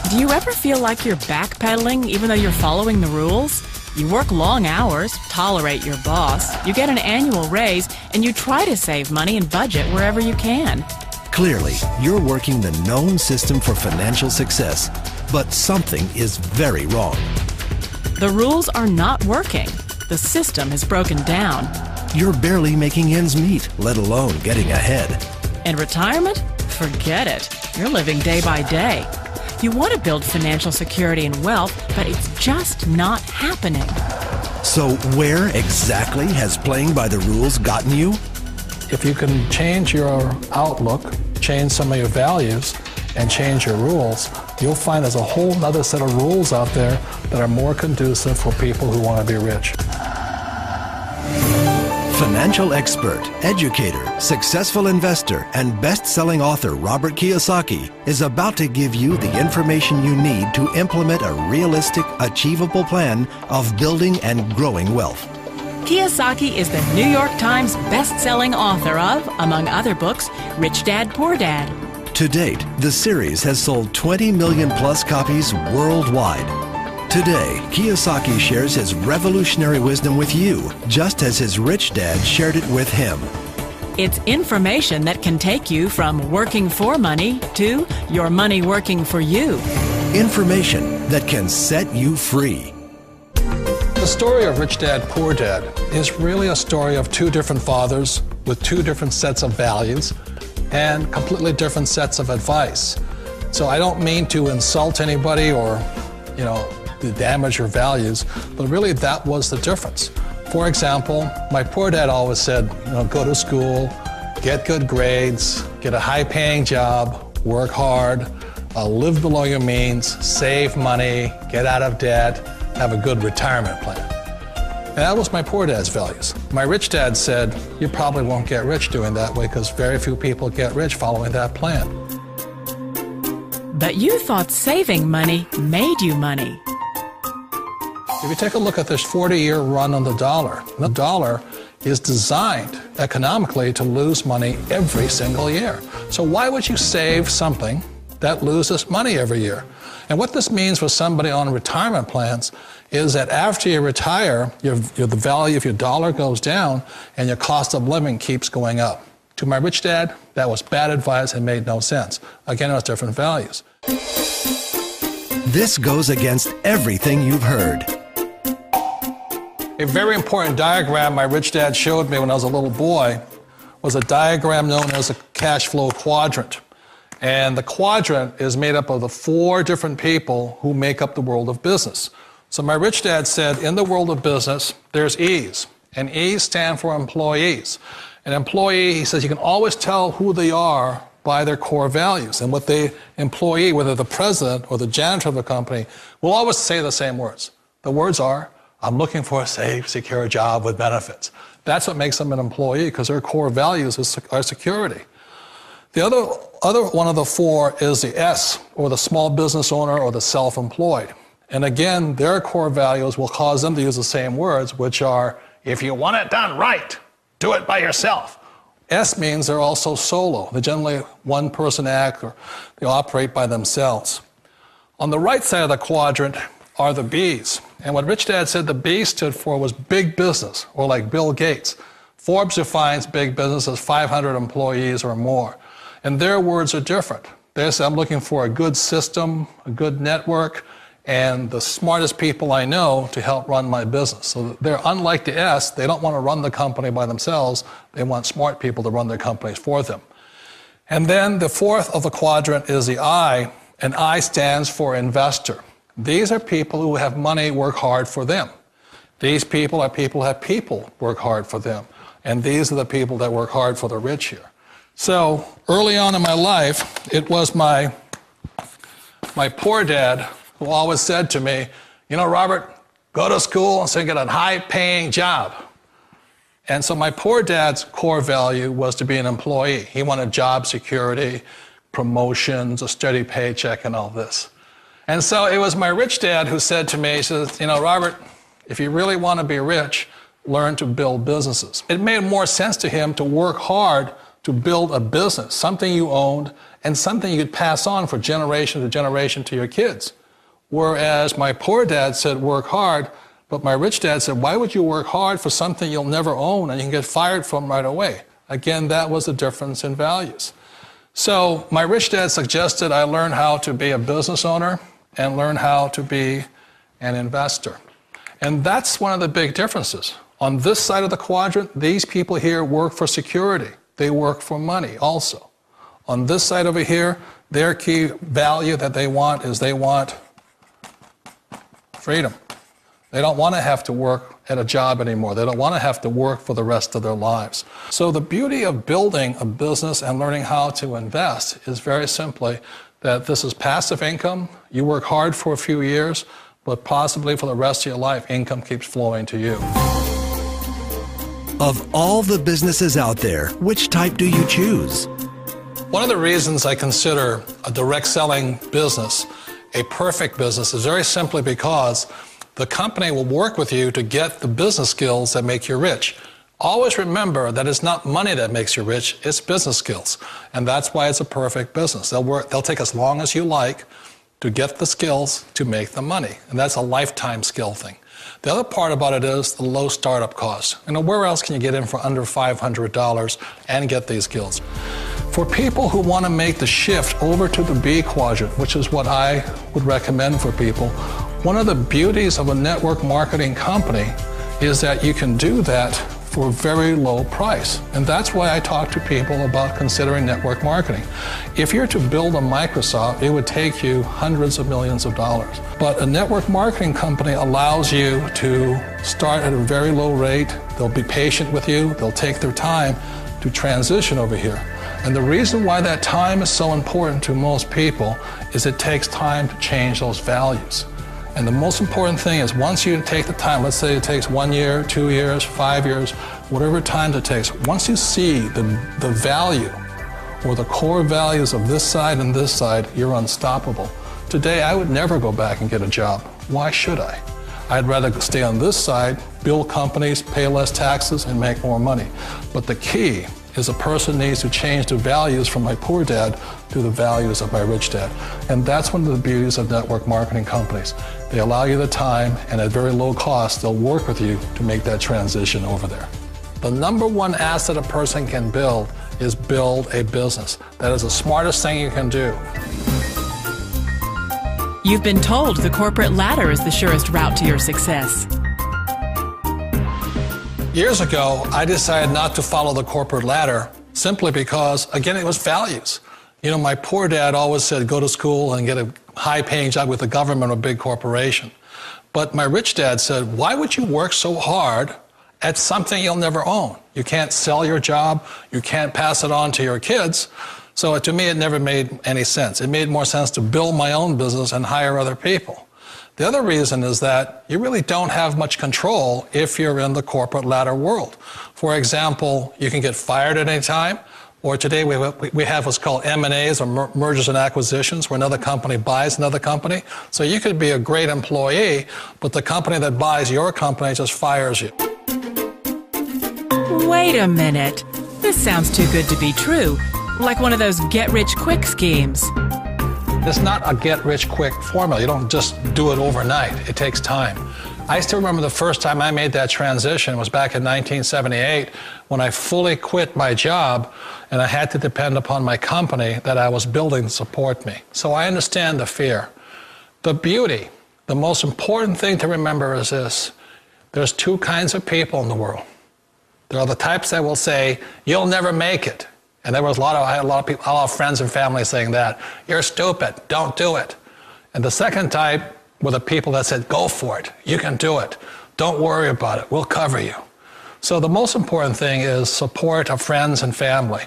Do you ever feel like you're backpedaling even though you're following the rules? You work long hours, tolerate your boss, you get an annual raise, and you try to save money and budget wherever you can. Clearly, you're working the known system for financial success, but something is very wrong. The rules are not working. The system is broken down. You're barely making ends meet, let alone getting ahead. And retirement? Forget it. You're living day by day. You want to build financial security and wealth, but it's just not happening. So where exactly has playing by the rules gotten you? If you can change your outlook, change some of your values, and change your rules, you'll find there's a whole other set of rules out there that are more conducive for people who want to be rich. Financial expert, educator, successful investor, and best-selling author Робърт Кийосаки is about to give you the information you need to implement a realistic, achievable plan of building and growing wealth. Kiyosaki is the New York Times best-selling author of, among other books, Rich Dad, Poor Dad. To date, the series has sold 20 million plus copies worldwide. Today, Kiyosaki shares his revolutionary wisdom with you, just as his rich dad shared it with him. It's information that can take you from working for money to your money working for you. Information that can set you free. The story of Rich Dad, Poor Dad is really a story of two different fathers with two different sets of values and completely different sets of advice. So I don't mean to insult anybody or, to damage your values, but really that was the difference. For example, my poor dad always said, go to school, get good grades, get a high-paying job, work hard, live below your means, save money, get out of debt, have a good retirement plan. And that was my poor dad's values. My rich dad said, you probably won't get rich doing that way because very few people get rich following that plan. But you thought saving money made you money. If you take a look at this 40-year run on the dollar is designed economically to lose money every single year. So why would you save something that loses money every year? And what this means for somebody on retirement plans is that after you retire, the value of your dollar goes down and your cost of living keeps going up. To my rich dad, that was bad advice and made no sense. Again, it was different values. This goes against everything you've heard. A very important diagram my rich dad showed me when I was a little boy was a diagram known as a cash flow quadrant. And the quadrant is made up of the 4 different people who make up the world of business. So my rich dad said, in the world of business, there's E's. And E's stand for employees. An employee, he says, you can always tell who they are by their core values. And what the employee, whether the president or the janitor of the company, will always say the same words. The words are, I'm looking for a safe, secure job with benefits. That's what makes them an employee, because their core values are security. The other one of the 4 is the S, or the small business owner or the self-employed. And again, their core values will cause them to use the same words, which are, if you want it done right, do it by yourself. S means they're also solo. They're generally one-person act, or they operate by themselves. On the right side of the quadrant are the B's. And what Rich Dad said the B stood for was big business, or like Bill Gates. Forbes defines big business as 500 employees or more. And their words are different. They say, I'm looking for a good system, a good network, and the smartest people I know to help run my business. So they're unlike the S. They don't want to run the company by themselves. They want smart people to run their companies for them. And then the 4th of the quadrant is the I, and I stands for investor. These are people who have money work hard for them. These people are people who have people work hard for them. And these are the people that work hard for the rich here. So early on in my life, it was my poor dad who always said to me, Robert, go to school and so you get a high-paying job. And so my poor dad's core value was to be an employee. He wanted job security, promotions, a steady paycheck, and all this. And so it was my rich dad who said to me, he says, Robert, if you really want to be rich, learn to build businesses. It made more sense to him to work hard to build a business, something you owned and something you could pass on for generation to generation to your kids. Whereas my poor dad said, work hard, but my rich dad said, why would you work hard for something you'll never own and you can get fired from right away? Again, that was the difference in values. So my rich dad suggested I learn how to be a business owner and learn how to be an investor. And that's one of the big differences. On this side of the quadrant, these people here work for security. They work for money also. On this side over here, their key value that they want is they want freedom. They don't want to have to work at a job anymore. They don't want to have to work for the rest of their lives. So the beauty of building a business and learning how to invest is very simply that this is passive income. You work hard for a few years, but possibly for the rest of your life, income keeps flowing to you. Of all the businesses out there, which type do you choose? One of the reasons I consider a direct selling business a perfect business is very simply because the company will work with you to get the business skills that make you rich. Always remember that it's not money that makes you rich, it's business skills. And that's why it's a perfect business. They'll take as long as you like to get the skills to make the money. And that's a lifetime skill thing. The other part about it is the low startup cost. Where else can you get in for under $500 and get these skills? For people who want to make the shift over to the B quadrant, which is what I would recommend for people, one of the beauties of a network marketing company is that you can do that for a very low price. And that's why I talk to people about considering network marketing. If you're to build a Microsoft, it would take you hundreds of millions of dollars. But a network marketing company allows you to start at a very low rate. They'll be patient with you. They'll take their time to transition over here. And the reason why that time is so important to most people is it takes time to change those values. And the most important thing is once you take the time, let's say it takes 1 year, 2 years, 5 years, whatever time it takes, once you see the value or the core values of this side and this side, you're unstoppable. Today, I would never go back and get a job. Why should I? I'd rather stay on this side, build companies, pay less taxes, and make more money. But the key is a person needs to change the values from my poor dad to the values of my rich dad. And that's one of the beauties of network marketing companies. They allow you the time, and at very low cost, they'll work with you to make that transition over there. The number one asset a person can build is build a business. That is the smartest thing you can do. You've been told the corporate ladder is the surest route to your success. Years ago, I decided not to follow the corporate ladder simply because, again, it was values. My poor dad always said, go to school and get a high-paying job with the government or a big corporation. But my rich dad said, why would you work so hard at something you'll never own? You can't sell your job. You can't pass it on to your kids. So to me, it never made any sense. It made more sense to build my own business and hire other people. The other reason is that you really don't have much control if you're in the corporate ladder world. For example, you can get fired at any time, or today we have what's called M&As, or mergers and acquisitions, where another company buys another company. So you could be a great employee, but the company that buys your company just fires you. Wait a minute. This sounds too good to be true. Like one of those get-rich-quick schemes. It's not a get-rich-quick formula. You don't just do it overnight. It takes time. I still remember the first time I made that transition was back in 1978 when I fully quit my job and I had to depend upon my company that I was building to support me. So I understand the fear. The beauty, the most important thing to remember is this. There's two kinds of people in the world. There are the types that will say, you'll never make it. And I had a lot of people, a lot of friends and family saying that. You're stupid, don't do it. And the second type were the people that said, go for it, you can do it. Don't worry about it, we'll cover you. So the most important thing is support of friends and family.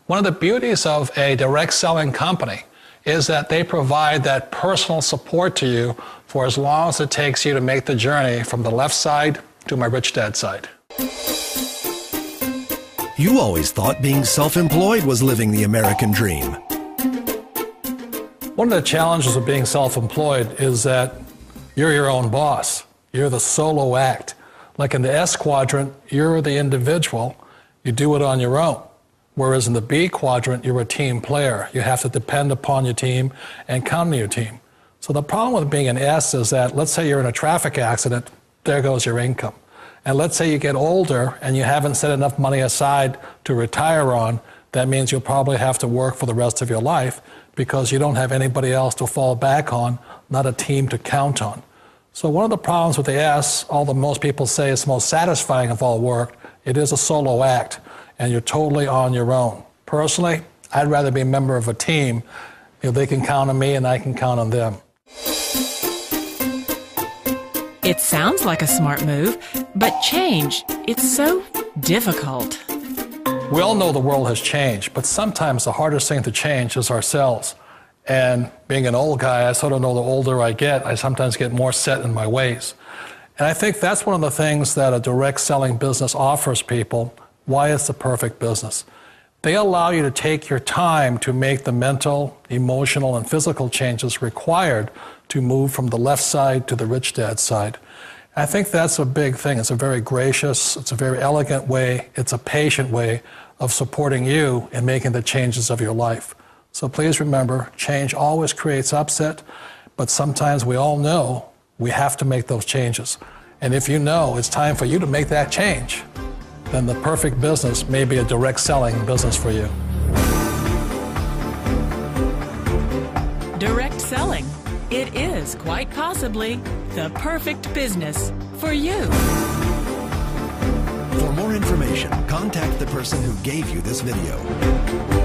One of the beauties of a direct selling company is that they provide that personal support to you for as long as it takes you to make the journey from the left side to my rich dad side. You always thought being self-employed was living the American dream. One of the challenges of being self-employed is that you're your own boss. You're the solo act. Like in the S quadrant, you're the individual. You do it on your own. Whereas in the B quadrant, you're a team player. You have to depend upon your team and count on your team. So the problem with being an S is that, let's say you're in a traffic accident, there goes your income. And let's say you get older and you haven't set enough money aside to retire on, that means you'll probably have to work for the rest of your life because you don't have anybody else to fall back on, not a team to count on. So one of the problems with the S, although most people say it's the most satisfying of all work, it is a solo act, and you're totally on your own. Personally, I'd rather be a member of a team. They can count on me and I can count on them. It sounds like a smart move, but change, it's so difficult. We all know the world has changed, but sometimes the hardest thing to change is ourselves. And being an old guy, I sort of know the older I get, I sometimes get more set in my ways. And I think that's one of the things that a direct selling business offers people, why it's the perfect business. They allow you to take your time to make the mental, emotional, and physical changes required to move from the left side to the rich dad side. I think that's a big thing. It's a very gracious, it's a very elegant way, it's a patient way of supporting you in making the changes of your life. So please remember, change always creates upset, but sometimes we all know we have to make those changes. And if you know it's time for you to make that change, then the perfect business may be a direct selling business for you. Direct selling. It is quite possibly the perfect business for you. For more information, contact the person who gave you this video.